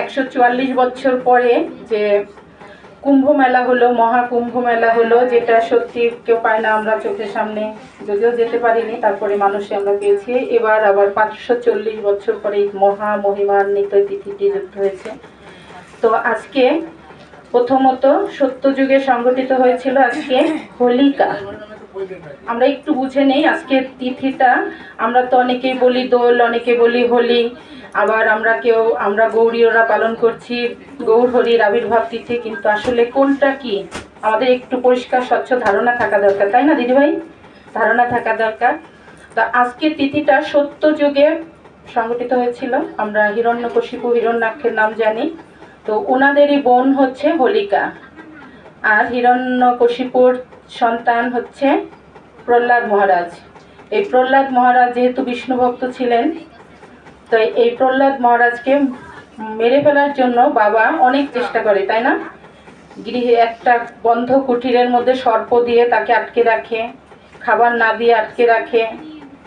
144 বছর পরে যে কুম্ভ মেলা হলো, মহাকুম্ভ মেলা হলো, যেটা সত্যি কেউ পায় না। আমরা চোখের সামনে যদিও যেতে পারিনি, তারপরে মানুষে আমরা পেয়েছি। এবার আবার 540 বছর পরে মহা মহিমান্বিত তিথিটি যুক্ত হয়েছে। তো আজকে প্রথমত সত্যযুগে সংগঠিত হয়েছিল আজকে হোলিকা। আমরা একটু বুঝে নেই আজকে তিথিটা। আমরা তো অনেকেই বলি দোল, অনেকে বলি হোলি, আবার আমরা গৌরীয়রা পালন করছি গৌর হরির আবির্ভাব তিথি। কিন্তু আসলে কোনটা কি আমাদের একটু পরিষ্কার স্বচ্ছ ধারণা থাকা দরকার, তাই না দিদিভাই? ধারণা থাকা দরকার। তো আজকে তিথিটা সত্যযুগে সংগঠিত হয়েছিল। আমরা হিরণ্যকশিপু হিরণ্যাক্ষের নাম জানি। তো ওনাদেরই বোন হচ্ছে হোলিকা, আর হিরণ্যকশিপুর সন্তান হচ্ছে প্রহ্লাদ মহারাজ। এই প্রহ্লাদ মহারাজ যেহেতু বিষ্ণু ভক্ত ছিলেন, তো এই প্রহ্লাদ মহারাজকে মেরে ফেলার জন্য বাবা অনেক চেষ্টা করে, তাই না? গৃহে একটা বন্ধ কুঠিরের মধ্যে সর্প দিয়ে তাকে আটকে রাখে, খাবার না দিয়ে আটকে রাখে,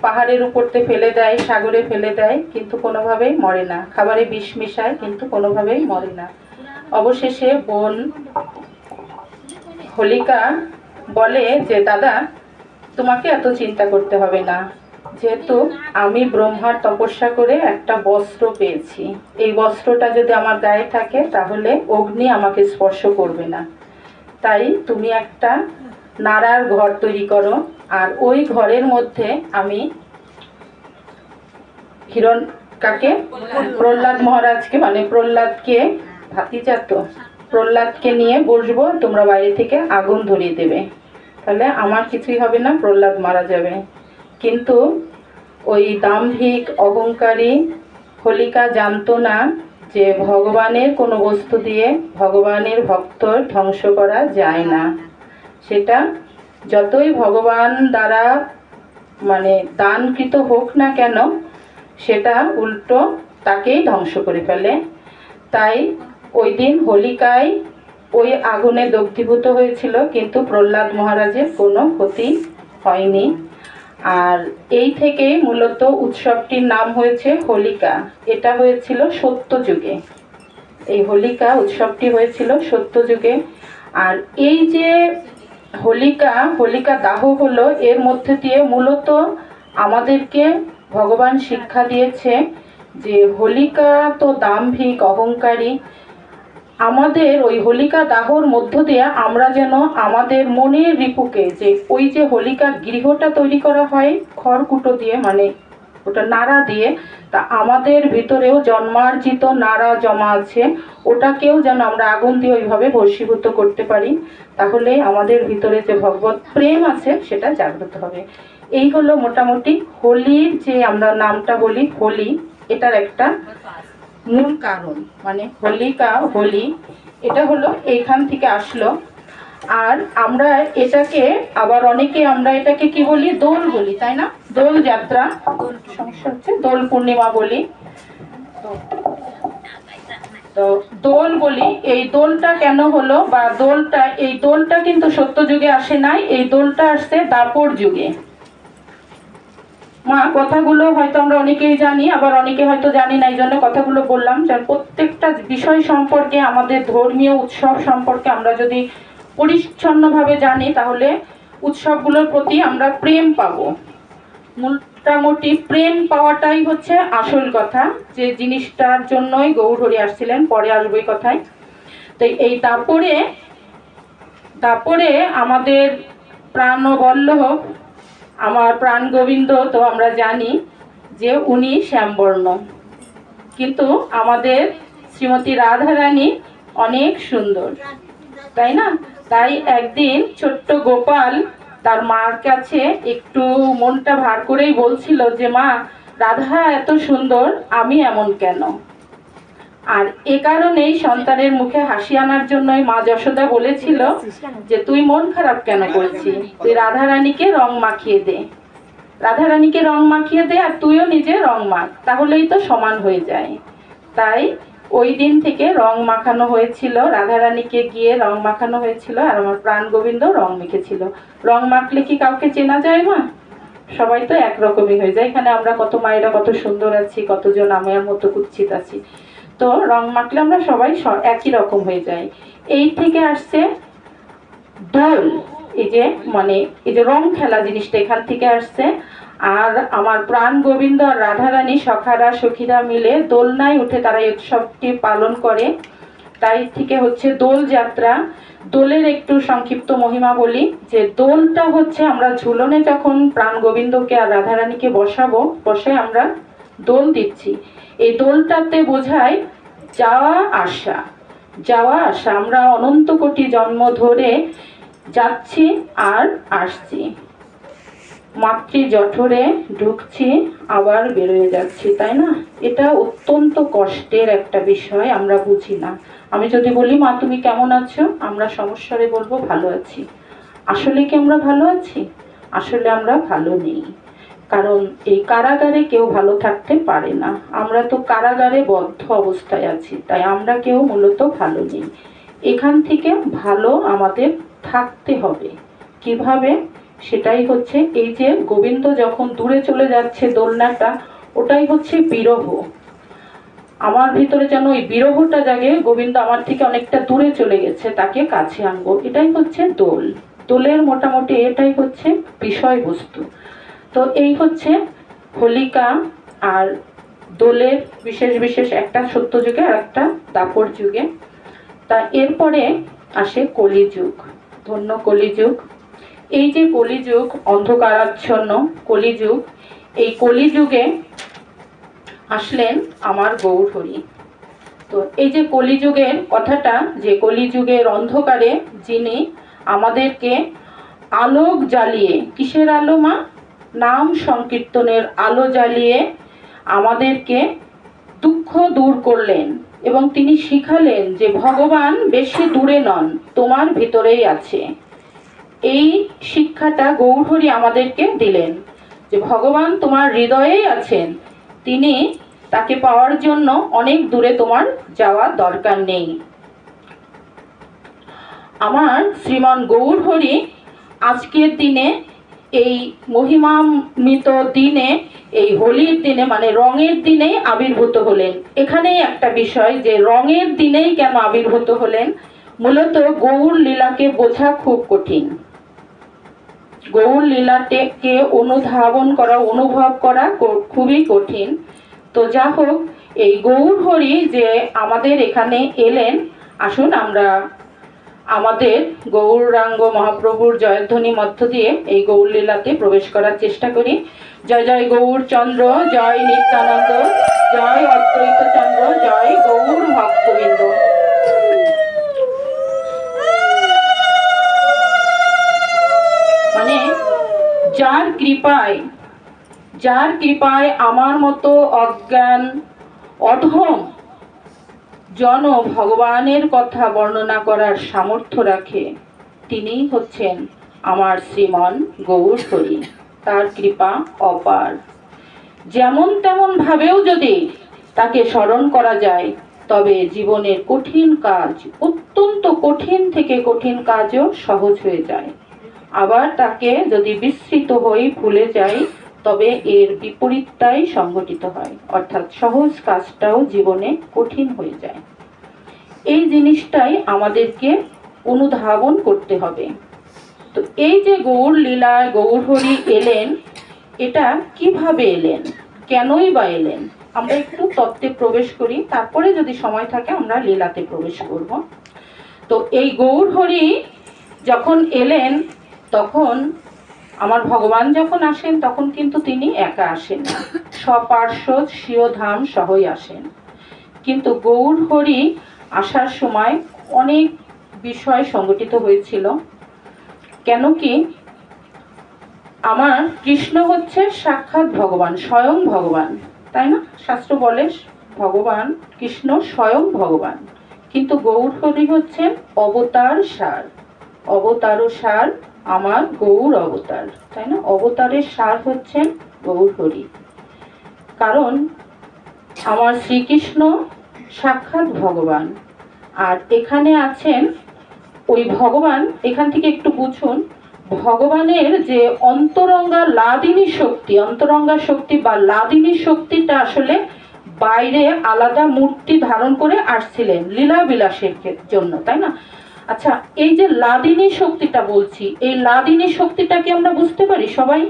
পাহাড়ের উপরতে ফেলে দেয়, সাগরে ফেলে দেয়, কিন্তু কোনোভাবেই মরে না। খাবারে বিষ মিশায়, কিন্তু কোনোভাবেই মরে না। অবশেষে বোন হোলিকা বলে যে দাদা, তোমাকে এত চিন্তা করতে হবে না, যেহেতু আমি ব্রহ্মার তপস্যা করে একটা বস্ত্র পেয়েছি। এই বস্ত্রটা যদি আমার গায়ে থাকে তাহলে অগ্নি আমাকে স্পর্শ করবে না। তাই তুমি একটা নাড়ার ঘর তৈরি করো, আর ওই ঘরের মধ্যে আমি প্রহ্লাদ মহারাজকে, মানে প্রহ্লাদকে, ভাতিজাত প্রহ্লাদকে নিয়ে বসবো, তোমরা বাইরে থেকে আগুন ধরিয়ে দেবে, তাহলে আমার কিছুই হবে না, প্রহ্লাদ মারা যাবে। কিন্তু ওই দাম্ভিক অহংকারী হোলিকা জানতো না যে ভগবানের কোনো বস্তু দিয়ে ভগবানের ভক্ত ধ্বংস করা যায় না। সেটা যতই ভগবান দ্বারা মানে দানকৃত হোক না কেন, সেটা উল্টো তাকেই ধ্বংস করে ফেলে। তাই ওই দিন হোলিকায় ওই আগুনে দগ্ধীভূত হয়েছিল, কিন্তু প্রহ্লাদ মহারাজের কোনো ক্ষতি হয়নি। আর এই থেকেই মূলত উৎসবটির নাম হয়েছে হোলিকা। এটা হয়েছিল সত্যযুগে, এই হোলিকা উৎসবটি হয়েছিল সত্যযুগে। আর এই যে হোলিকা দাহ হলো, এর মধ্যে দিয়ে মূলত আমাদেরকে ভগবান শিক্ষা দিয়েছে যে হোলিকা তো দাম্ভিক অহংকারী। আমাদের ওই হোলিকা দাহর মধ্য দিয়ে আমরা যেন আমাদের মনের রিপুকে, যে ওই যে হোলিকা গৃহটা তৈরি করা হয় খড়কুটো দিয়ে, মানে ওটা নাড়া দিয়ে, তা আমাদের ভিতরেও জন্মার্জিত নাড়া জমা আছে, ওটাকেও যেন আমরা আগুন দিয়ে ওইভাবে বশীভূত করতে পারি। তাহলে আমাদের ভিতরে যে ভগবত প্রেম আছে সেটা জাগ্রত হবে। এই হলো মোটামুটি হোলির যে আমরা নামটা বলি হোলি, এটার একটা মূল কারণ, মানে হোলিকা হোলি এটা হলো এইখান থেকে আসলো। আর আমরা এটাকে আবার অনেকে আমরা এটাকে কি বলি, দোল বলি, তাই না? দোল যাত্রা, সমস্যা হচ্ছে, দোল পূর্ণিমা বলি। তো দোল বলি। এই দোলটা কেন হলো, বা এই দোলটা কিন্তু সত্যযুগে আসে নাই, এই দোলটা আসছে দাপর যুগে। মা কথাগুলো হয়তো আমরা অনেকেই জানি, আবার অনেকে হয়তো জানি না, এই জন্য কথাগুলো বললাম। যার প্রত্যেকটা বিষয় সম্পর্কে, আমাদের ধর্মীয় উৎসব সম্পর্কে আমরা যদি পরিচ্ছন্নভাবে জানি, তাহলে উৎসবগুলোর প্রতি আমরা প্রেম পাবো। মোটামুটি প্রেম পাওয়াটাই হচ্ছে আসল কথা, যে জিনিসটার জন্যই গৌরহরি আসছিলেন, পরে আসবো এই কথায়। তো এই তারপরে আমাদের প্রাণবল্লভ, আমার প্রাণ গোবিন্দ, তো আমরা জানি যে উনি শ্যামবর্ণ, কিন্তু আমাদের শ্রীমতী রাধারানী অনেক সুন্দর, তাই না? তাই একদিন ছোট্ট গোপাল তার মার কাছে একটু মনটা ভার করেই বলছিল যে মা, রাধা এত সুন্দর, আমি এমন কেন? আর এ কারণেই সন্তানের মুখে হাসি আনার জন্যই মা যশোদা বলেছিল যে তুই মন খারাপ কেন করছিস, তুই রাধারানীকে রং মাখিয়ে দে, রাধারানীকে রং মাখিয়ে দে, আর তুইও নিজে রং মাখ, তাহলেই তো সমান হয়ে যায়। তাই ওই দিন থেকে রং মাখানো হয়েছিল, রাধারানীকে গিয়ে রং মাখানো হয়েছিল, আর আমার প্রাণ গোবিন্দ রং মেখেছিল। রং মাখলে কি কাউকে চেনা যায় মা? সবাই তো একরকমই হয়ে যায়। এখানে আমরা কত মায়েরা কত সুন্দর আছি, কতজন আমার মতো কুচ্ছিত আছি। তো রং মাখলে আমরা সবাই একই রকম হয়ে যাই। এই থেকে আসছে দোল, এই যে মানে এই যে রং খেলা জিনিসটা এখান থেকে আসছে। আর আমার প্রাণ গোবিন্দ আর রাধারানী সখারা সখীরা মিলে দোলনায় উঠে তারা এই উৎসবটি পালন করে, তাই থেকে হচ্ছে দোল যাত্রা। দোলের একটু সংক্ষিপ্ত মহিমা বলি, যে দোলটা হচ্ছে আমরা ঝুলনে যখন প্রাণ গোবিন্দকে আর রাধারানীকে বসাবো, বসে আমরা দোল দিচ্ছি। এই দোলটাতে বোঝায় যাওয়া আসা, যাওয়া আসা। আমরা অনন্ত কোটি জন্ম ধরে যাচ্ছি আর আসছি, মাতৃ জঠরে ঢুকছি আবার বেরোয় যাচ্ছি, তাই না? এটা অত্যন্ত কষ্টের একটা বিষয়, আমরা বুঝি না। আমি যদি বলি মা তুমি কেমন আছো, আমরা সমস্যারে বলবো ভালো আছি। আসলে কি আমরা ভালো আছি? আসলে আমরা ভালো নেই, কারণ এই কারাগারে কেউ ভালো থাকতে পারে না। আমরা তো কারাগারে বদ্ধ অবস্থায় আছি, তাই আমরা কেউ মূলত ভালো নেই। এখান থেকে ভালো আমাদের থাকতে হবে। কিভাবে? সেটাই হচ্ছে এই যে গোবিন্দ যখন দূরে চলে যাচ্ছে দোলনাটা, ওটাই হচ্ছে বিরহ। আমার ভিতরে যেন ওই বিরহটা জাগে, গোবিন্দ আমার থেকে অনেকটা দূরে চলে গেছে, তাকে কাছে আনবো, এটাই হচ্ছে দোল। দোলের মোটামুটি এটাই হচ্ছে বিষয়বস্তু। তো এই হচ্ছে হোলিকা আর দোলের বিশেষ বিশেষ একটা সত্যযুগে আর একটা দাপর যুগে। তা এরপরে আসে কলিযুগ, ধন্য কলিযুগ। এই যে কলিযুগ, অন্ধকারাচ্ছন্ন কলিযুগ, এই কলিযুগে আসলেন আমার গৌরহরি। তো এই যে কলিযুগের কথাটা, যে কলিযুগের অন্ধকারে যিনি আমাদেরকে আলোক জ্বালিয়ে, কিসের আলো মা? নাম সংকীর্তনের আলো জ্বালিয়ে আমাদেরকে দুঃখ দূর করলেন, এবং তিনি শিখালেন যে ভগবান বেশি দূরে নন, তোমার ভিতরেই আছে। এই শিক্ষাটা গৌরহরি আমাদেরকে দিলেন, যে ভগবান তোমার হৃদয়েই আছেন, তিনি তাকে পাওয়ার জন্য অনেক দূরে তোমার যাওয়ার দরকার নেই। আমার শ্রীমান গৌরহরি আজকের দিনে, এই মহিমান্বিত দিনে, এই হোলির দিনে মানে রঙের দিনেই আবির্ভূত হলেন। এখানেই একটা বিষয়, যে রঙের দিনেই কেন আবির্ভূত হলেন। মূলত গৌর লীলাকে বোঝা খুব কঠিন, গৌর লীলাকে অনুধাবন করা, অনুভব করা খুবই কঠিন। তো যা হোক, এই গৌরহরি যে আমাদের এখানে এলেন, আসুন আমরা আমাদের গৌরাঙ্গ মহাপ্রভুর জয়ধ্বনি মধ্য দিয়ে এই গৌর লীলাতে প্রবেশ করার চেষ্টা করি। জয় জয় গৌরচন্দ্র, জয় নিত্যানন্দ, জয় অদ্বৈত চন্দ্র, জয় গৌর ভক্তবৃন্দ। মানে যার কৃপায় আমার মতো অজ্ঞান অধম জন ভগবানের কথা বর্ণনা করার সামর্থ্য রাখে, তিনিই হচ্ছেন আমার শ্রীমান গৌরহরি। তার কৃপা অপার। যেমন তেমন ভাবেও যদি তাকে স্মরণ করা যায়, তবে জীবনের কঠিন কাজ, অত্যন্ত কঠিন থেকে কঠিন কাজও সহজ হয়ে যায়। আবার তাকে যদি বিস্মৃত হয়ে ভুলে যাই, তবে এর বিপরীতটাই সংঘটিত হয়, অর্থাৎ সহজ কাজটাও জীবনে কঠিন হয়ে যায়। এই জিনিসটাই আমাদেরকে অনুধাবন করতে হবে। তো এই যে গৌর লীলায় গৌরহরি এলেন, এটা কিভাবে এলেন, কেনই বা এলেন, আমরা একটু তত্ত্বে প্রবেশ করি, তারপরে যদি সময় থাকে আমরা লীলাতে প্রবেশ করব। তো এই গৌরহরি যখন এলেন, তখন আমার ভগবান যখন আসেন, তখন কিন্তু তিনি একা আসেন না, স্বপার্শ্বদ স্বীয় ধাম সহই আসেন। কিন্তু গৌরহরি আসার সময় অনেক বিষয় সংগঠিত হয়েছিল। কেন কি, আমার কৃষ্ণ হচ্ছে সাক্ষাৎ ভগবান, স্বয়ং ভগবান, তাই না? শাস্ত্র বলে ভগবান কৃষ্ণ স্বয়ং ভগবান, কিন্তু গৌরহরি হচ্ছেন অবতার সার। অবতার সার আমার গৌর অবতার, তাই না? অবতারের সার হচ্ছেন গৌরহরি। কারণ আমার শ্রীকৃষ্ণ সাক্ষাৎ ভগবান, আর এখানে আছেন ওই ভগবান। এখান থেকে একটু বুঝুন, ভগবানের যে অন্তরঙ্গা লাদিনী শক্তি, অন্তরঙ্গা শক্তি বা লাদিনী শক্তিটা আসলে বাইরে আলাদা মূর্তি ধারণ করে আসছিলেন লীলা বিলাসের জন্য, তাই না? আচ্ছা, এই যে লাদিনী শক্তিটা বলছি, এই লাদিনী শক্তিটা কি আমরা বুঝতে পারি সবাই?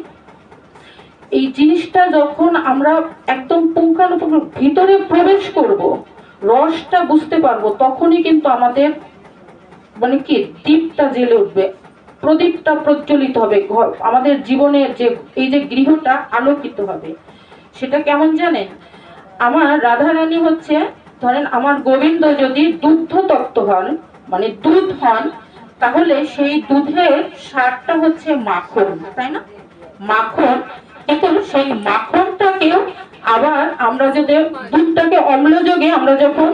এই জিনিসটা যখন আমরা একদম পুঙ্খানুপুঙ্খ ভিতরে প্রবেশ করব, রসটা বুঝতে পারবো, তখনই কিন্তু আমাদের মানে কি দীপটা জ্বেলে উঠবে, প্রদীপটা প্রজ্বলিত হবে, আমাদের জীবনের যে এই যে গৃহটা আলোকিত হবে। সেটা কেমন জানেন? আমার রাধারানী হচ্ছে, ধরেন আমার গোবিন্দ যদি দুগ্ধ তত্ত্ব হন, মানে দুধ হন, তাহলে সেই দুধের স্বাদটা হচ্ছে মাখন, তাই না? মাখন। কিন্তু সেই মাখনটাকেও আবার আমরা যদি দুধটাকে অম্লযোগে আমরা যখন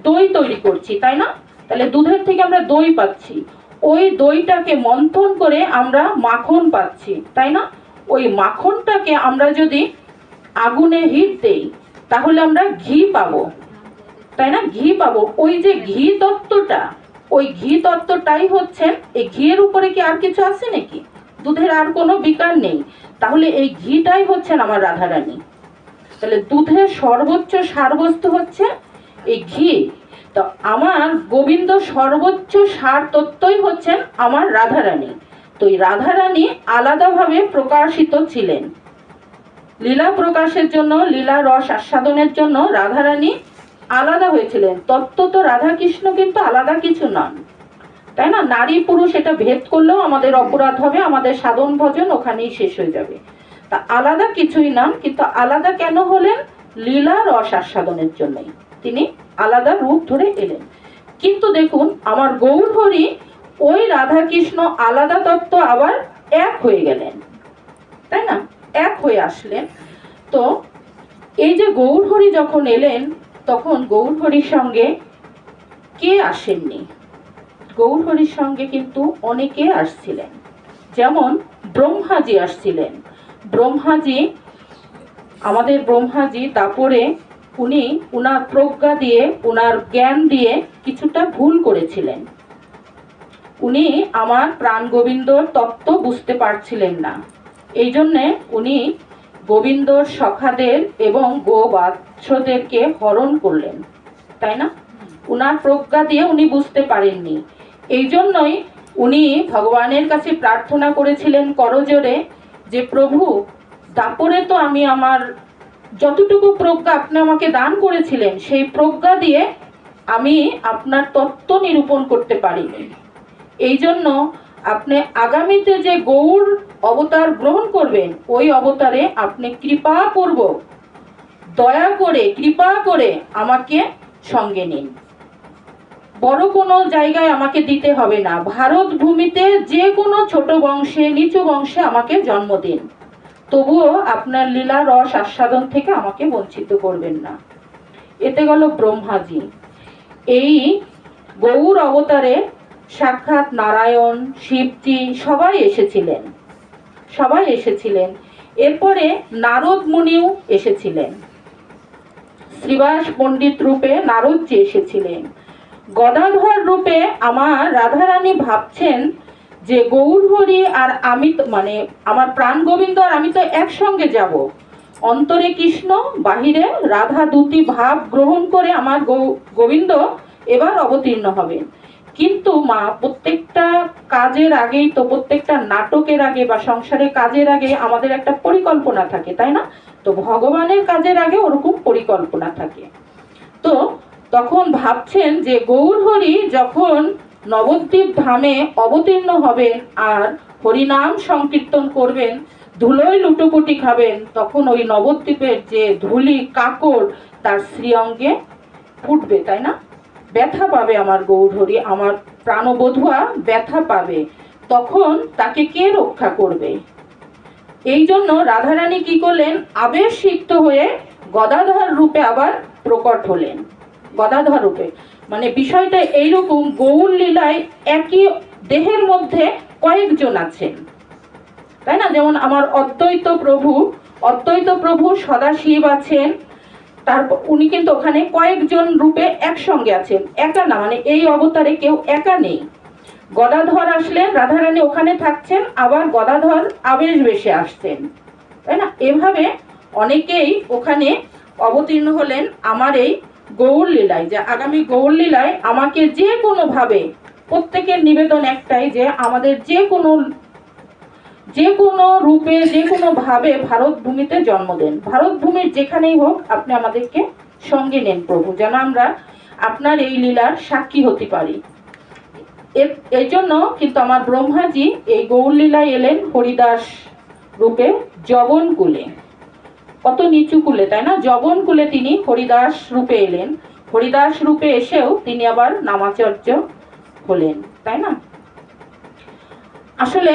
দই তৈরি করছি, তাই না? তাহলে দুধের থেকে আমরা দই পাচ্ছি, ওই দইটাকে মন্থন করে আমরা মাখন পাচ্ছি, তাই না? ওই মাখনটাকে আমরা যদি আগুনে হিট দেই তাহলে আমরা ঘি পাবো, তাই না? ঘি পাবো। ওই যে ঘি তত্ত্বটা, ওই ঘি তত্ত্বটাই হচ্ছে, এই ঘিয়ের উপরে কি আর কিছু আছে নাকি? দুধের আর কোনো বিকার নেই, তাহলে এই ঘিটাই হচ্ছেন আমার রাধারানী। তাহলে দুধের সর্বোচ্চ সারবস্তু হচ্ছে এই ঘি। তো আমার গোবিন্দ সর্বোচ্চ সার তত্ত্বই হচ্ছেন আমার রাধারানী। তো এই রাধারানী আলাদাভাবে প্রকাশিত ছিলেন লীলা প্রকাশের জন্য, লীলা রস আস্বাদনের জন্য রাধারানী আলাদা হয়েছিলেন। তত্ত্ব তো রাধা কৃষ্ণ কিন্তু আলাদা কিছু নন, তাই না? নারী পুরুষ এটা ভেদ করলেও আমাদের অপরাধ হবে, আমাদের সাধন ভজন ওখানেই শেষ হয়ে যাবে। তা আলাদা কিছুই নন, কিন্তু আলাদা কেন হলেন? লীলা রস আস্বাদনের জন্যই তিনি আলাদা রূপ ধরে এলেন। কিন্তু দেখুন, আমার গৌর হরি ওই রাধা কৃষ্ণ আলাদা তত্ত্ব আবার এক হয়ে গেলেন, তাই না? এক হয়ে আসলেন। তো এই যে গৌর হরি যখন এলেন, তখন গৌর হরির সঙ্গে কে আসেননি? গৌর হরির সঙ্গে কিন্তু অনেকে আসছিলেন। যেমন ব্রহ্মাজি আসছিলেন। ব্রহ্মাজি, আমাদের ব্রহ্মাজি তারপরে উনি উনার প্রজ্ঞা দিয়ে, উনার জ্ঞান দিয়ে কিছুটা ভুল করেছিলেন। উনি আমার প্রাণ গোবিন্দর তত্ত্ব বুঝতে পারছিলেন না, এই জন্যে উনি গোবিন্দর সখাদের এবং গোবাৎসদেরকে হরণ করলেন, তাই না? উনার প্রজ্ঞা দিয়ে উনি বুঝতে পারেননি। এই জন্যই উনি ভগবানের কাছে প্রার্থনা করেছিলেন করজোরে যে প্রভু, দাপরে তো আমি আমার যতটুকু প্রজ্ঞা আপনি আমাকে দান করেছিলেন, সেই প্রজ্ঞা দিয়ে আমি আপনার তত্ত্ব নিরূপণ করতে পারিনি। এই জন্য আপনি আগামীতে যে গৌর অবতার গ্রহণ করবেন, ওই অবতারে আপনি কৃপাপূর্বক দয়া করে কৃপা করে আমাকে সঙ্গে নিন। বড় কোনো জায়গায় আমাকে দিতে হবে না, ভারত ভূমিতে যে কোনো ছোট বংশে, নিচু বংশে আমাকে জন্ম দিন, তবুও আপনার লীলা রস আস্বাদন থেকে আমাকে বঞ্চিত করবেন না। এতে গেল ব্রহ্মাজি। এই গৌর অবতারে সাক্ষাৎ নারায়ণ, শিবজি সবাই এসেছিলেন, সবাই এসেছিলেন। এরপরে নারদ মুনিও এসেছিলেন, শ্রীবাস পণ্ডিত রূপে নারদজি এসেছিলেন। গদাধর রূপে আমার রাধারানী ভাবছেন যে গৌর হরি আর আমি তো, মানে আমার প্রাণ গোবিন্দ আর আমি তো একসঙ্গে যাব। অন্তরে কৃষ্ণ, বাহিরে রাধা, দুটি ভাব গ্রহণ করে আমার গোবিন্দ এবার অবতীর্ণ হবেন। কিন্তু মা, প্রত্যেকটা কাজের আগেই তো, প্রত্যেকটা নাটকের আগে বা সংসারের কাজের আগে আমাদের একটা পরিকল্পনা থাকে, তাই না? তো ভগবানের কাজের আগে ওরকম পরিকল্পনা থাকে। তো তখন ভাবছেন যে গৌর হরি যখন নবদ্বীপ ধামে অবতীর্ণ হবেন আর হরিনাম সংকীর্তন করবেন, ধুলোয় লুটোপুটি খাবেন, তখন ওই নবদ্বীপের যে ধুলি কাকড় তার শ্রীঅঙ্গে ফুটবে, তাই না? ব্যথা পাবে আমার গৌর হরি, আমার প্রাণবধূয়া ব্যথা পাবে, তখন তাকে কে রক্ষা করবে? এই জন্য রাধারানী কি করলেন? আবেশিক্ত হয়ে গদাধর রূপে আবার প্রকট হলেন। গদাধর রূপে মানে বিষয়টা এইরকম, গৌর লীলায় একই দেহের মধ্যে কয়েকজন আছেন, তাই না? যেমন আমার অদ্বৈত প্রভু সদাশিব আছেন, তারপর উনি কিন্তু ওখানে কয়েকজন রূপে একসঙ্গে আছেন, একা না, মানে এই অবতারে কেউ একা নেই। গদাধর আসলেন, রাধারানী ওখানে থাকছেন, আবার গদাধর আবেশ বেশে আসছেন, তাই না? এভাবে অনেকেই ওখানে অবতীর্ণ হলেন আমার এই গৌর লীলায়, যে আগামী গৌর লীলায় আমাকে যে কোনোভাবে, প্রত্যেকের নিবেদন একটাই যে আমাদের যে কোনো রূপে যে কোনো ভাবে ভারত ভূমিতে জন্ম দেন, ভারত ভূমির যেখানেই হোক আপনি আমাদেরকে সঙ্গে নেন প্রভু, যেন আমরা আপনার এই লীলার সাক্ষী হতে পারি। এই জন্য কিন্তু আমার ব্রহ্মাজি এই গৌর লীলায় এলেন হরিদাস রূপে, যবন কুলে, কত নিচু কুলে তাই না, যবন কুলে তিনি হরিদাস রূপে এলেন। হরিদাস রূপে এসেও তিনি আবার নামাচার্য হলেন, তাই না। আসলে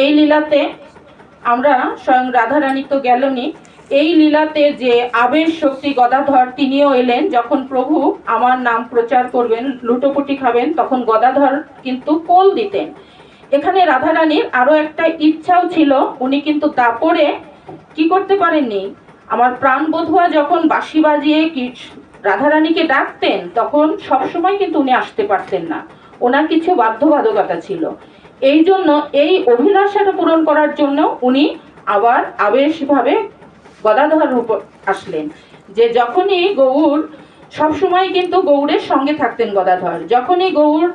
এই লীলাতে আমরা স্বয়ং রাধারানী তো গেলনি, এই লীলাতে যে আবেশ শক্তি গদাধর তিনিও এলেন। যখন প্রভু আমার নাম প্রচার করবেন, লুটোপুটি খাবেন, তখন গদাধর কিন্তু কোল দিতেন। এখানে রাধারানীর আরো একটা ইচ্ছাও ছিল, উনি কিন্তু দাপরে কি করতে পারেননি, আমার প্রাণ বধুয়া যখন বাঁশি বাজিয়ে রাধারানীকে ডাকতেন তখন সবসময় কিন্তু উনি আসতে পারতেন না, ওনার কিছু বাধ্যবাধকতা ছিল। এই জন্য এই অভিলাষাটা পূরণ করার জন্য উনি আবার আবেশভাবে গদাধর রূপ আসলেন। যে যখনই গৌর, সবসময় কিন্তু গৌরের সঙ্গে থাকতেন গদাধর, যখনই গৌর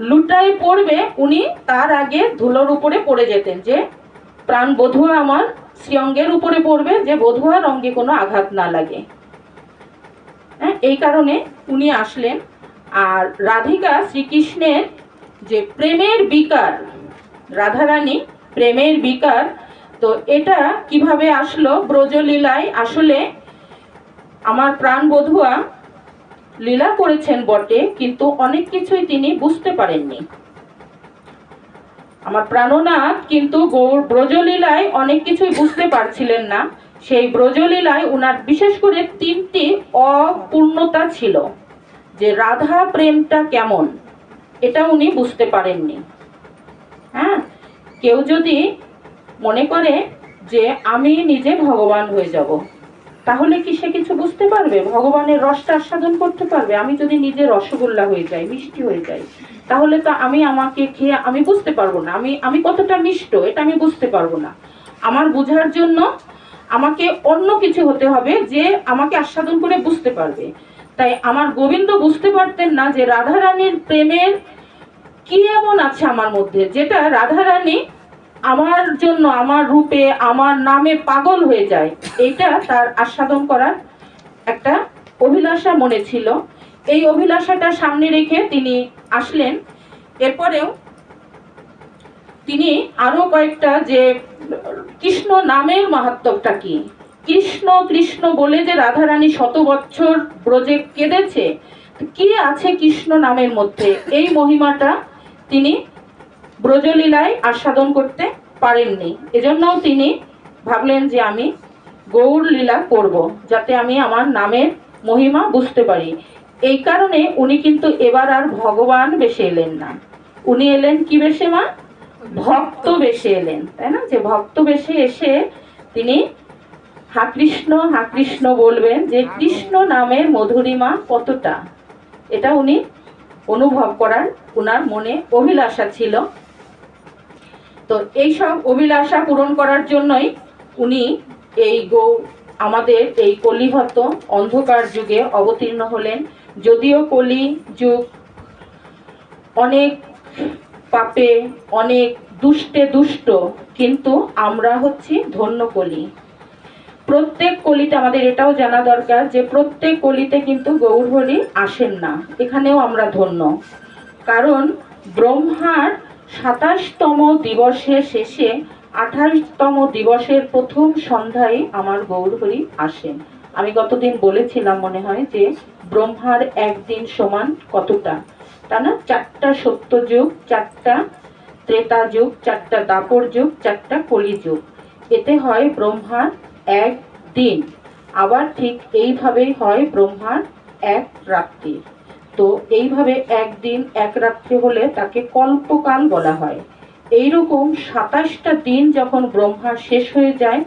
লুটায় পড়বে উনি তার আগে ধুলোর উপরে পড়ে যেতেন, যে প্রাণ বধুয়া আমার শ্রীঅঙ্গের উপরে পড়বে, যে বধুয়ার অঙ্গে কোনো আঘাত না লাগে। হ্যাঁ, এই কারণে উনি আসলেন। আর রাধিকা শ্রীকৃষ্ণের যে প্রেমের বিকার, রাধারানী প্রেমের বিকার, তো এটা কিভাবে আসলো ব্রজলীলায়। আসলে আমার প্রাণ বধুয়া লীলা করেছেন বটে, কিন্তু অনেক কিছুই তিনি বুঝতে পারেননি। আমার প্রাণনাথ কিন্তু ব্রজলীলায় অনেক কিছুই বুঝতে পারছিলেন না। সেই ব্রজলীলায় উনার বিশেষ করে 3টি অপূর্ণতা ছিল, যে রাধা প্রেমটা কেমন এটা উনি বুঝতে পারেননি। হ্যাঁ, কেউ যদি মনে করে যে আমি নিজে ভগবান হয়ে যাব, তাহলে কি সে কিছু বুঝতে পারবে, ভগবানের রসটা আস্বাদন করতে পারবে? আমি যদি নিজে রসগোল্লা হয়ে যাই, মিষ্টি হয়ে যাই, তাহলে তো আমাকে খেয়ে আমি বুঝতে পারবো না আমি কতটা মিষ্ট, এটা আমি বুঝতে পারবো না। আমার বোঝার জন্য আমাকে অন্য কিছু হতে হবে যে আমাকে আস্বাদন করে বুঝতে পারবে। তাই আমার গোবিন্দ বুঝতে পারতেন না যে রাধারানীর প্রেমের কি এমন আছে আমার মধ্যে, যেটা রাধারানী আমার জন্য, আমার রূপে, আমার নামে পাগল হয়ে যায়। এইটা তার আস্বাদন করার একটা অভিলাষা মনে ছিল। এই অভিলাষাটা সামনে রেখে তিনি আসলেন। এরপরেও তিনি আরো কয়েকটা, যে কৃষ্ণ নামের মাহাত্ম্যটা কি, কৃষ্ণ কৃষ্ণ বলে যে রাধারানী 100 বছর ব্রজে কেঁদেছে, কি আছে কৃষ্ণ নামের মধ্যে, এই মহিমাটা তিনি ব্রজলীলায় আস্বাদন করতে পারেননি। এজন্যও তিনি ভাবলেন যে আমি গৌর লীলা করব, যাতে আমি আমার নামের মহিমা বুঝতে পারি। এই কারণে উনি কিন্তু এবার আর ভগবান বেশে এলেন না, উনি এলেন কি বেশে মা, ভক্ত বেশে এলেন, তাই না। যে ভক্ত বেশে এসে তিনি হা কৃষ্ণ বলবেন, যে কৃষ্ণ নামের মধুরিমা কতটা, এটা উনি অনুভব করার উনার মনে অভিলাষা ছিল। তো এই সব অভিলাষা পূরণ করার জন্যই উনি এই আমাদের এই কলিহত অন্ধকার যুগে অবতীর্ণ হলেন। যদিও কলি যুগ অনেক পাপে, অনেক দুষ্টে দুষ্ট, কিন্তু আমরা হচ্ছি ধন্য কলি। প্রত্যেক কলিতে আমাদের এটাও জানা দরকার যে প্রত্যেক কলিতে কিন্তু গৌরহরি আসেন না। এখানেও আমরা ধন্য, কারণ ব্রহ্মার 27তম দিবসের শেষে 28তম দিবসের প্রথম সন্ধ্যায় আমার গৌরহরি আসেন। আমি গতদিন বলেছিলাম মনে হয়, যে ব্রহ্মার একদিন সমান কতটা, তা না, 4টা সত্য যুগ, 4টা ত্রেতা যুগ, 4টা দাপর যুগ, 4টা কলি যুগ, এতে হয় ব্রহ্মার এক দিন। আবার ঠিক এইভাবেই হয় ব্রহ্মার এক রাত্রি। তো এইভাবে একদিন এক রাত্রি হলে তাকে কল্পকাল বলা হয়। এইরকম 27টা দিন যখন ব্রহ্মা শেষ হয়ে যায়,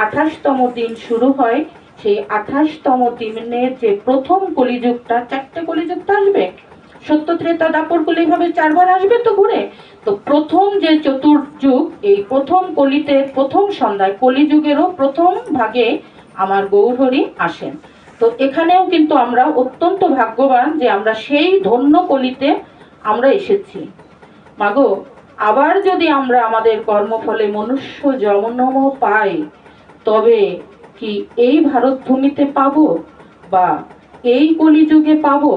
28তম দিন শুরু হয়। সেই 28তম দিনের যে প্রথম কলিযুগটা, 4টে কলিযুগ তো আসবে, সত্য ত্রেতা দাপর কলি, এইভাবে 4বার আসবে তো ঘুরে। তো প্রথম যে চতুর্যুগ, এই প্রথম কলিতে প্রথম সন্ধ্যায়, কলিযুগেরও প্রথম ভাগে আমার গৌরহরি আসেন। তো এখানেও কিন্তু আমরা অত্যন্ত ভাগ্যবান যে আমরা সেই ধন্য কলিতে আমরা এসেছি। মাগো, আবার যদি আমরা আমাদের কর্মফলে মনুষ্য জন্ম পাই, তবে কি এই ভারতভূমিতে পাবো বা এই কলিযুগে পাবো?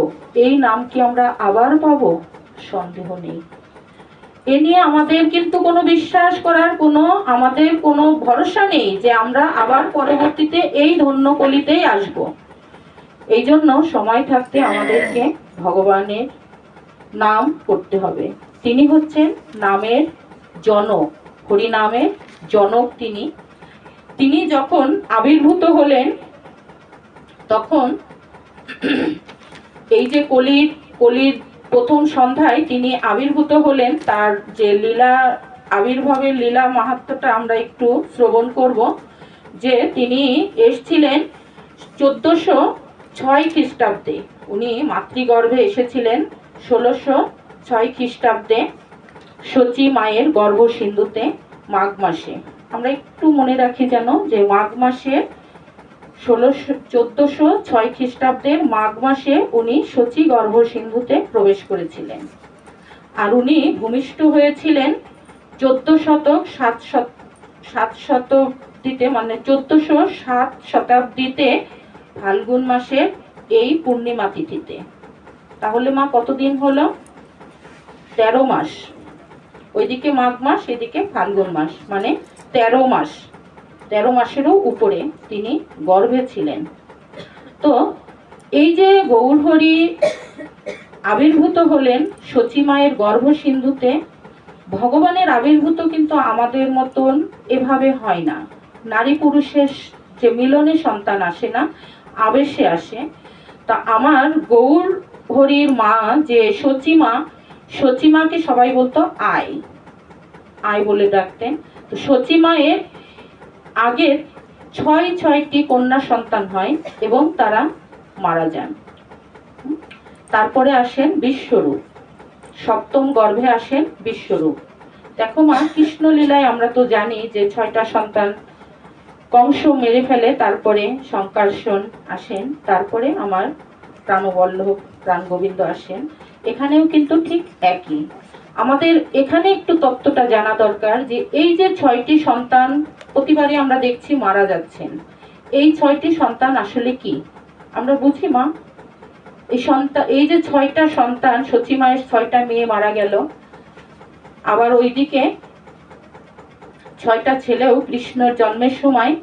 এই নাম কি আমরা আবার পাবো? সন্দেহ নেই। এ নিয়ে আমাদের কিন্তু কোনো বিশ্বাস করার আমাদের কোনো ভরসা নেই যে আমরা আবার পরবর্তীতে এই ধন্য কলিতেই আসব। এই জন্য সময় থাকতে আমাদেরকে ভগবানের নাম করতে হবে। তিনি হচ্ছেন নামের জনক, হরি নামের জনক। তিনি যখন আবির্ভূত হলেন, তখন এই যে কলির প্রথম সন্ধ্যায় তিনি আবির্ভূত হলেন, তার যে লীলা, আবির্ভাবের লীলা মাহাত্ম্যটা আমরা একটু শ্রবণ করব। যে তিনি এসেছিলেন 1406 খ্রিস্টাব্দে, উনি মাতৃগর্ভে এসেছিলেন 1606 খ্রিস্টাব্দে শচী মায়ের গর্ভ সিন্ধুতে মাঘ মাসে। আমরা একটু মনে রাখি যেন যে মাঘ মাসে 1406 খ্রিস্টাব্দের মাঘ মাসে উনি শচী গর্ভ সিন্ধুতে প্রবেশ করেছিলেন। আর উনি ভূমিষ্ঠ হয়েছিলেন 1407 শতাব্দীতে, মানে 1407 শতাব্দীতে ফাল্গুন মাসের এই পূর্ণিমা তিথিতে। তাহলে মা কতদিন হলো? 13 মাস। ওইদিকে মাঘ মাস, এদিকে ফাল্গুন মাস, মানে 13 মাস। 13 মাসেরও উপরে তিনি গর্ভে ছিলেন। তো এই যে গৌরহরি আবির্ভূত হলেন শচী মায়ের গর্ভ সিন্ধুতে, ভগবানের আবির্ভূত কিন্তু আমাদের মতন এভাবে হয় না। নারী পুরুষের যে মিলনে সন্তান আসে না, আবেশে আসে। তা আমার গৌরহরির মা যে শচী মাকে সবাই বলতো আই বলে ডাকতেন। তো শচী মায়ের আগে 6টি কন্যা সন্তান হয় এবং তারা মারা যান। তারপরে আসেন বিশ্বরূপ, 7ম গর্ভে আসেন বিশ্বরূপ। দেখো মা, কৃষ্ণ লীলায় আমরা তো জানি যে 6টা সন্তান কংস মেরে ফেলে, তারপরে শঙ্কর্ষণ আসেন, তারপরে আমার প্রাণবল্লভ প্রাণ গোবিন্দ আসেন। এখানেও কিন্তু ঠিক একই। আমাদের এখানে একটু তত্ত্বটা জানা দরকার যে এই যে 6টি সন্তান প্রতিবারই আমরা দেখছি মারা যাচ্ছেন, এই 6টি সন্তান আসলে কি আমরা বুঝি মা? এই যে 6টা সন্তান, শচী মায়ের 6টা মেয়ে মারা গেল, আবার ওইদিকে 6টা ছেলেও কৃষ্ণর জন্মের সময়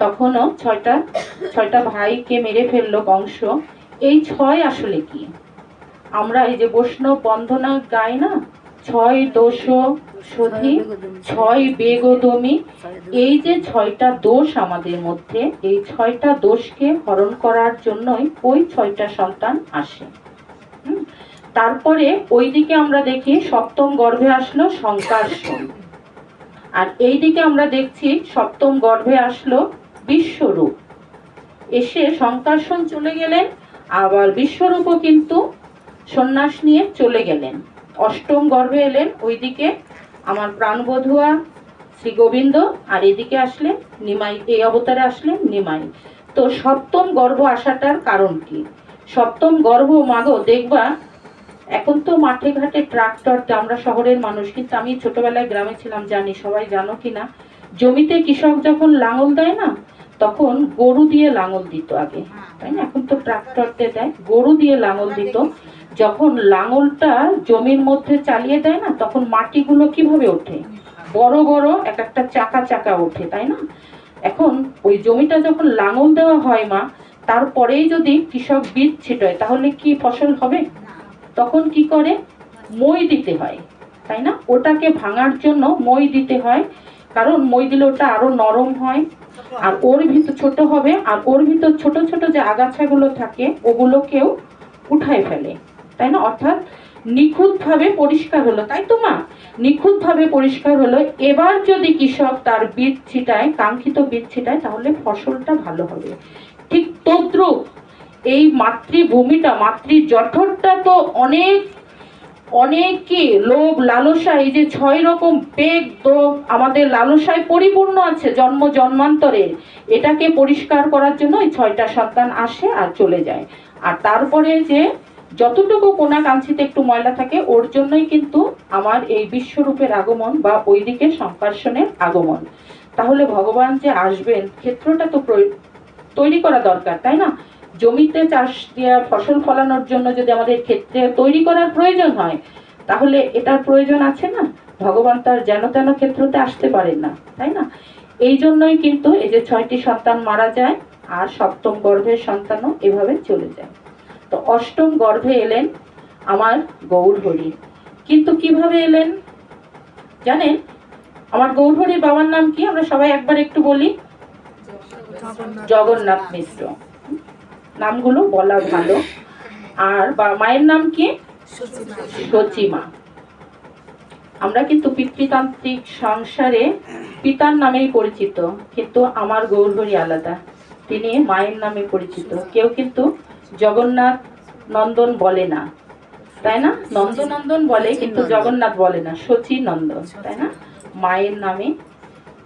তখনও 6টা ভাইকে মেরে ফেললো কংস। এই 6 আসলে কি? আমরা এই যে বৈষ্ণব বন্দনা গাই না, 6 দোষ শোধি 6 বেগদমি, এই যে 6টা দোষ আমাদের মধ্যে, এই 6টা দোষকে হরণ করার জন্যই ওই 6টা সন্তান আসে। তারপরে ওইদিকে আমরা দেখি 7ম গর্ভে আসলো শঙ্কর্ষণ, আর এইদিকে আমরা দেখছি 7ম গর্ভে আসলো বিশ্বরূপ। এসে শঙ্কর্ষণ চলে গেলেন, আবার বিশ্বরূপও কিন্তু সন্ন্যাস নিয়ে চলে গেলেন। 8ম গর্ভে এলেন ওইদিকে আমার প্রাণবধূয়া শ্রী গোবিন্দ, আর এদিকে আসলেন নিমাই, এই অবতারে আসলেন নিমাই। তো 7ম গর্ভ আসাটার কারণ কি? 7ম গর্ভ মাগো দেখবা, এখন তো মাঠে ঘাটে ট্রাক্টর, আমরা শহরের মানুষ, কিন্তু আমি ছোটবেলায় গ্রামে ছিলাম, জানি, সবাই জানো কিনা, জমিতে কৃষক যখন লাঙল দেয় না, তখন গরু দিয়ে লাঙল দিত আগে, তাই না? এখন তো ট্রাক্টর দেয়, গরু দিয়ে লাঙল দিত। যখন লাঙলটা জমির মধ্যে চালিয়ে দেয় না, তখন মাটিগুলো কিভাবে ওঠে? বড় বড় একটা চাকা ওঠে, তাই না? এখন ওই জমিটা যখন লাঙল দেওয়া হয় মা, তারপরেই যদি কৃষক বীজ ছিটায়, তাহলে কি ফসল হবে? তখন কি করে? মই দিতে হয়, তাই না? ওটাকে ভাঙার জন্য মই দিতে হয়, কারণ মই দিলে ওটা আরো নরম হয়, আর ওর ভিতর ছোট হবে, আর ওর ভিতর ছোট ছোট যে আগাছাগুলো থাকে ওগুলোকেও উঠায় ফেলে, তাই না? অর্থাৎ নিখুঁতভাবে পরিষ্কার হলো, তাই তো মা? নিখুঁতভাবে পরিষ্কার হলো। এবার যদি কৃষক তার বীজ ছিটায়, কাঙ্ক্ষিত বীজ ছিটায়, তাহলে ফসলটা ভালো হবে। ঠিক তদ্রূপ এই মাতৃভূমিটা, মাতৃ জঠরটা তো অনেক অনেক কি লোভ লালসা, এই যে 6 রকম বেগ তো আমাদের লালসায় পরিপূর্ণ আছে জন্ম জন্মান্তরের, এটাকে পরিষ্কার করার জন্য এই 6টা সন্তান আসে আর চলে যায়। আর তারপরে যে যতটুকু কোনা কাঞ্চিতে একটু ময়লা থাকে ওর জন্যই কিন্তু আমার এই বিশ্বরূপের আগমন বা ওইদিকে সম্পার্শনের আগমন। তাহলে ভগবান যে আসবেন ক্ষেত্রটা তো তৈরি করা দরকার, তাই না? জমিতে চাষ দেওয়া ফসল ফলানোর জন্য যদি আমাদের ক্ষেত্রে তৈরি করার প্রয়োজন হয়, তাহলে এটার প্রয়োজন আছে না? ভগবান তার যেন তেন ক্ষেত্রতে আসতে পারেন না, তাই না? এই জন্যই কিন্তু এই যে 6টি সন্তান মারা যায় আর 7ম গর্ভের সন্তানও এভাবে চলে যায়। তো 8ম গর্ভে এলেন আমার গৌরহরি। কিন্তু কিভাবে এলেন জানেন? আমার গৌরহরির বাবার নাম কি? আমরা সবাই একবার একটু বলি, জগন্নাথ মিশ্র। নামগুলো বলা ভালো। আর মায়ের নাম কি? সচিমা। আমরা কিন্তু পিতৃতান্ত্রিক সংসারে পিতার নামেই পরিচিত, কিন্তু আমার গৌরহরি আলাদা, তিনি মায়ের নামে পরিচিত। কেউ কিন্তু জগন্নাথ নন্দন বলে না, তাই না? নন্দনন্দন বলে কিন্তু জগন্নাথ বলে না, সচি নন্দন, তাই না? মায়ের নামে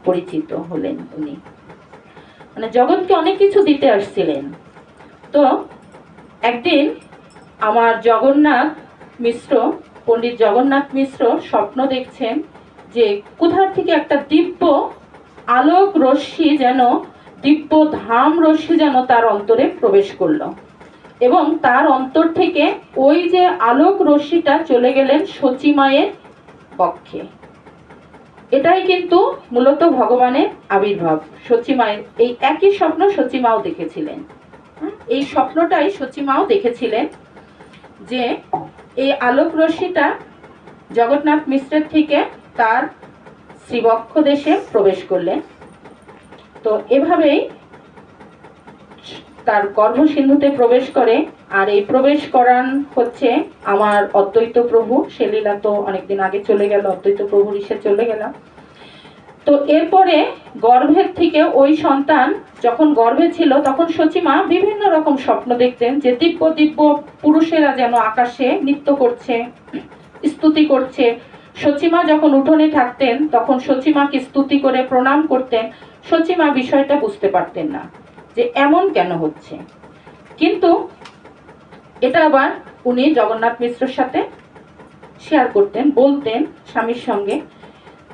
পরিচিত হলেন উনি। মানে জগৎকে অনেক কিছু দিতে আসছিলেন। তো একদিন আমার জগন্নাথ মিশ্র, পণ্ডিত জগন্নাথ মিশ্র স্বপ্ন দেখছেন যে কোথার থেকে একটা দিব্য আলোক রশ্মি যেন, দিব্য ধাম রশ্মি যেন তার অন্তরে প্রবেশ করলো, এবং তার অন্তর থেকে ওই যে আলোক রশ্মিটা চলে গেলেন সচিমায়ের পক্ষে। এটাই কিন্তু মূলত ভগবানের আবির্ভাব। সচিমায়ের এই একই স্বপ্ন সচিমাও দেখেছিলেন। এই স্বপ্নটাই সচিমাও দেখেছিলেন যে এই আলোক রশ্মিটা জগন্নাথ মিশ্রের থেকে তার শ্রীবক্ষ দেশে প্রবেশ করলেন। তো এভাবেই তার গর্ভসিন্ধুতে প্রবেশ করে। আর এই প্রবেশ করান হচ্ছে আমার অদ্বৈত প্রভু। সে লীলা তো অনেকদিন আগে চলে গেল, অদ্বৈত প্রভুর ইসে চলে গেল। তো এরপরে গর্ভের থেকে ওই সন্তান যখন গর্ভে ছিল তখন সচিমা বিভিন্ন রকম স্বপ্ন দেখতেন যে দিব্য দিব্য পুরুষেরা যেন আকাশে নৃত্য করছে, স্তুতি করছে। সচিমা যখন উঠোনে থাকতেন তখন সচিমাকে স্তুতি করে প্রণাম করতেন। সচিমা বিষয়টা বুঝতে পারতেন না যে এমন কেন হচ্ছে, কিন্তু এটা আবার উনি জগন্নাথ মিশ্রের সাথে শেয়ার করতেন, বলতেন স্বামীর সঙ্গে।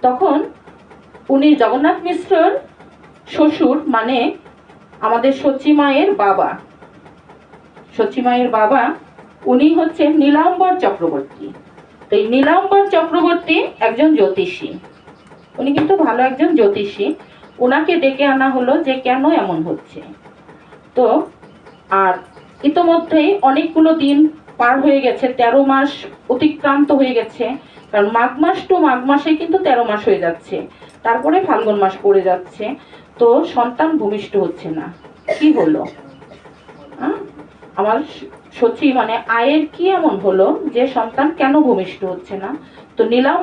তখন উনি জগন্নাথ মিশ্রর শ্বশুর, মানে আমাদের সচিমায়ের বাবা, সচিমায়ের বাবা উনি হচ্ছেন নীলাম্বর চক্রবর্তী। তো এই নীলাম্বর চক্রবর্তী একজন জ্যোতিষী, উনি কিন্তু ভালো একজন জ্যোতিষী। ওনাকে ডেকে আনা হলো যে কেন এমন হচ্ছে। তো আর ইতোমধ্যেই অনেকগুলো দিন পার হয়ে গেছে, 13 মাস অতিক্রান্ত হয়ে গেছে। কারণ মাঘ মাস টু মাঘ মাসে কিন্তু 13 মাস হয়ে যাচ্ছে, তারপরে ফাল্গুন মাস পড়ে যাচ্ছে। তো সন্তান ভূমিষ্ঠ হচ্ছে না। কি হলো? আমার সচি মানে আয়ের কি এমন হলো যে সন্তান কেন ভূমিষ্ঠ হচ্ছে না? তো নিলাম